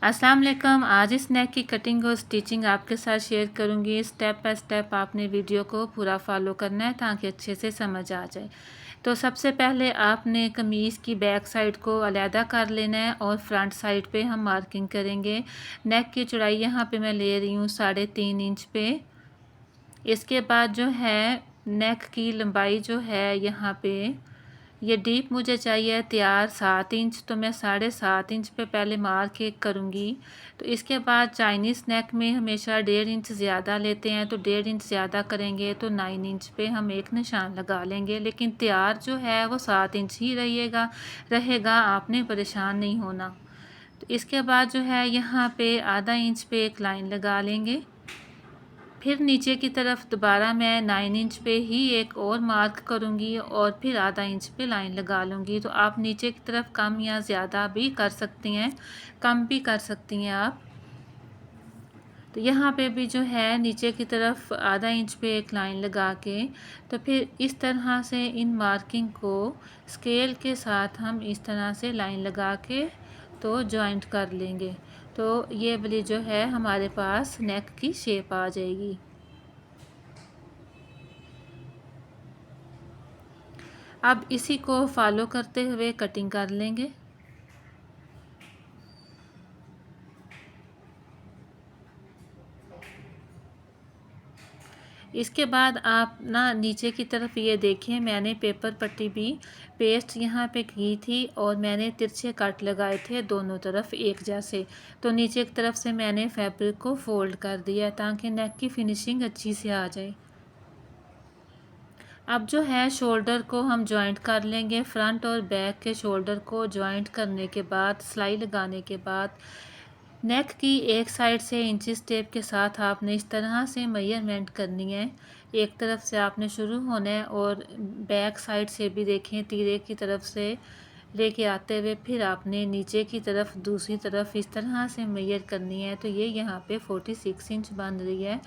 अस्सलाम वालेकुम। आज इस नेक की कटिंग और स्टिचिंग आपके साथ शेयर करूंगी। स्टेप बाय स्टेप आपने वीडियो को पूरा फॉलो करना है ताकि अच्छे से समझ आ जाए। तो सबसे पहले आपने कमीज़ की बैक साइड को अलहदा कर लेना है और फ्रंट साइड पे हम मार्किंग करेंगे। नेक की चौड़ाई यहाँ पे मैं ले रही हूँ 3.5 इंच पे। इसके बाद जो है नेक की लंबाई जो है यहाँ पे ये डीप मुझे चाहिए तैयार 7 इंच, तो मैं 7.5 इंच पे पहले मार्क एक करूँगी। तो इसके बाद चाइनीज़ नेक में हमेशा 1.5 इंच ज़्यादा लेते हैं, तो 1.5 इंच ज़्यादा करेंगे तो 9 इंच पे हम एक निशान लगा लेंगे। लेकिन तैयार जो है वो 7 इंच ही रहेगा, आपने परेशान नहीं होना। तो इसके बाद जो है यहाँ पे आधा इंच पे एक लाइन लगा लेंगे। फिर नीचे की तरफ दोबारा मैं 9 इंच पे ही एक और मार्क करूँगी और फिर आधा इंच पे लाइन लगा लूँगी। तो आप नीचे की तरफ कम या ज़्यादा भी कर सकती हैं, कम भी कर सकती हैं आप। तो यहाँ पे भी जो है नीचे की तरफ आधा इंच पे एक लाइन लगा के तो फिर इस तरह से इन मार्किंग को स्केल के साथ हम इस तरह से लाइन लगा के तो जॉइंट कर लेंगे। तो ये वाली जो है हमारे पास नेक की शेप आ जाएगी। अब इसी को फॉलो करते हुए कटिंग कर लेंगे। इसके बाद आप ना नीचे की तरफ ये देखें, मैंने पेपर पट्टी भी पेस्ट यहाँ पे की थी और मैंने तिरछे कट लगाए थे दोनों तरफ एक जैसे। तो नीचे की तरफ से मैंने फैब्रिक को फोल्ड कर दिया ताकि नेक की फिनिशिंग अच्छी से आ जाए। अब जो है शोल्डर को हम जॉइंट कर लेंगे। फ्रंट और बैक के शोल्डर को जॉइंट करने के बाद सिलाई लगाने के बाद नेक की एक साइड से इंचिस टेप के साथ आपने इस तरह से मेजरमेंट करनी है। एक तरफ से आपने शुरू होना है और बैक साइड से भी देखें तीरे की तरफ से लेके आते हुए फिर आपने नीचे की तरफ दूसरी तरफ इस तरह से मेजर करनी है। तो ये यहाँ पे 46 इंच बन रही है।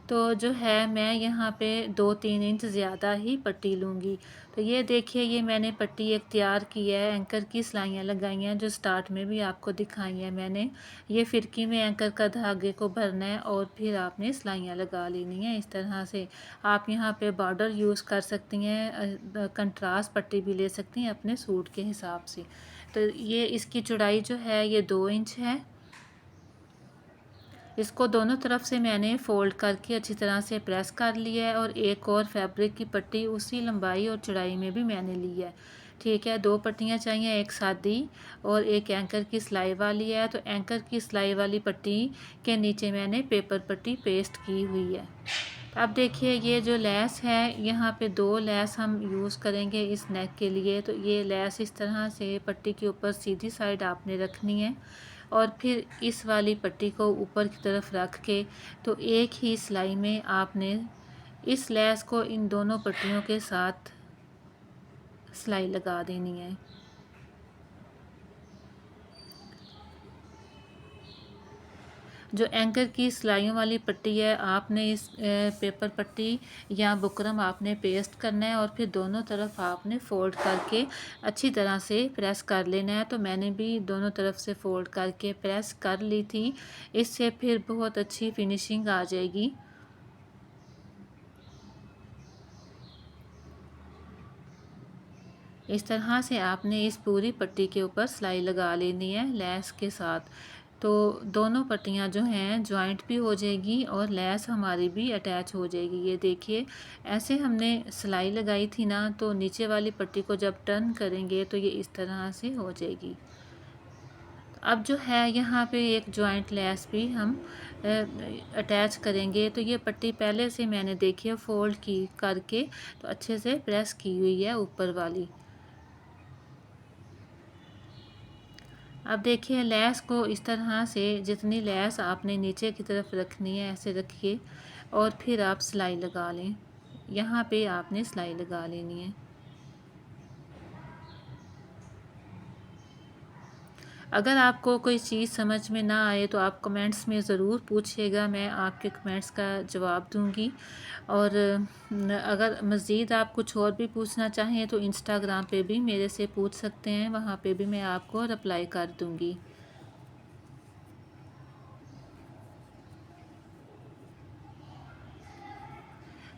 तो जो है मैं यहाँ पे 2-3 इंच ज़्यादा ही पट्टी लूँगी। तो ये देखिए ये मैंने पट्टी एक तैयार की है, एंकर की सिलाइयाँ लगाई हैं जो स्टार्ट में भी आपको दिखाई हैं मैंने। ये फिरकी में एंकर का धागे को भरना है और फिर आपने सिलाइयाँ लगा लेनी है इस तरह से। आप यहाँ पे बॉर्डर यूज़ कर सकती हैं, कंट्रास्ट पट्टी भी ले सकती हैं अपने सूट के हिसाब से। तो ये इसकी चौड़ाई जो है ये 2 इंच है। इसको दोनों तरफ से मैंने फ़ोल्ड करके अच्छी तरह से प्रेस कर लिया है और एक और फैब्रिक की पट्टी उसी लंबाई और चौड़ाई में भी मैंने ली है। ठीक है, 2 पट्टियाँ चाहिए, एक सादी और एक एंकर की सिलाई वाली है। तो एंकर की सिलाई वाली पट्टी के नीचे मैंने पेपर पट्टी पेस्ट की हुई है। अब देखिए ये जो लेस है यहाँ पे 2 लेस हम यूज़ करेंगे इस नेक के लिए। तो ये लेस इस तरह से पट्टी के ऊपर सीधी साइड आपने रखनी है और फिर इस वाली पट्टी को ऊपर की तरफ रख के तो एक ही सिलाई में आपने इस लेस को इन दोनों पट्टियों के साथ सिलाई लगा देनी है। जो एंकर की सिलाइयों वाली पट्टी है आपने इस पेपर पट्टी या बुकरम आपने पेस्ट करना है और फिर दोनों तरफ आपने फ़ोल्ड करके अच्छी तरह से प्रेस कर लेना है। तो मैंने भी दोनों तरफ से फ़ोल्ड करके प्रेस कर ली थी, इससे फिर बहुत अच्छी फिनिशिंग आ जाएगी। इस तरह से आपने इस पूरी पट्टी के ऊपर सिलाई लगा लेनी है लेस के साथ। तो दोनों पट्टियाँ जो हैं जॉइंट भी हो जाएगी और लेस हमारी भी अटैच हो जाएगी। ये देखिए ऐसे हमने सिलाई लगाई थी ना, तो नीचे वाली पट्टी को जब टर्न करेंगे तो ये इस तरह से हो जाएगी। अब जो है यहाँ पे एक जॉइंट लेस भी हम अटैच करेंगे। तो ये पट्टी पहले से मैंने देखिए फोल्ड की करके तो अच्छे से प्रेस की हुई है ऊपर वाली। अब देखिए लेस को इस तरह से जितनी लेस आपने नीचे की तरफ रखनी है ऐसे रखिए और फिर आप सिलाई लगा लें। यहाँ पे आपने सिलाई लगा लेनी है। अगर आपको कोई चीज़ समझ में ना आए तो आप कमेंट्स में ज़रूर पूछिएगा, मैं आपके कमेंट्स का जवाब दूंगी। और अगर मज़ीद आप कुछ और भी पूछना चाहें तो इंस्टाग्राम पे भी मेरे से पूछ सकते हैं, वहाँ पे भी मैं आपको रिप्लाई कर दूंगी।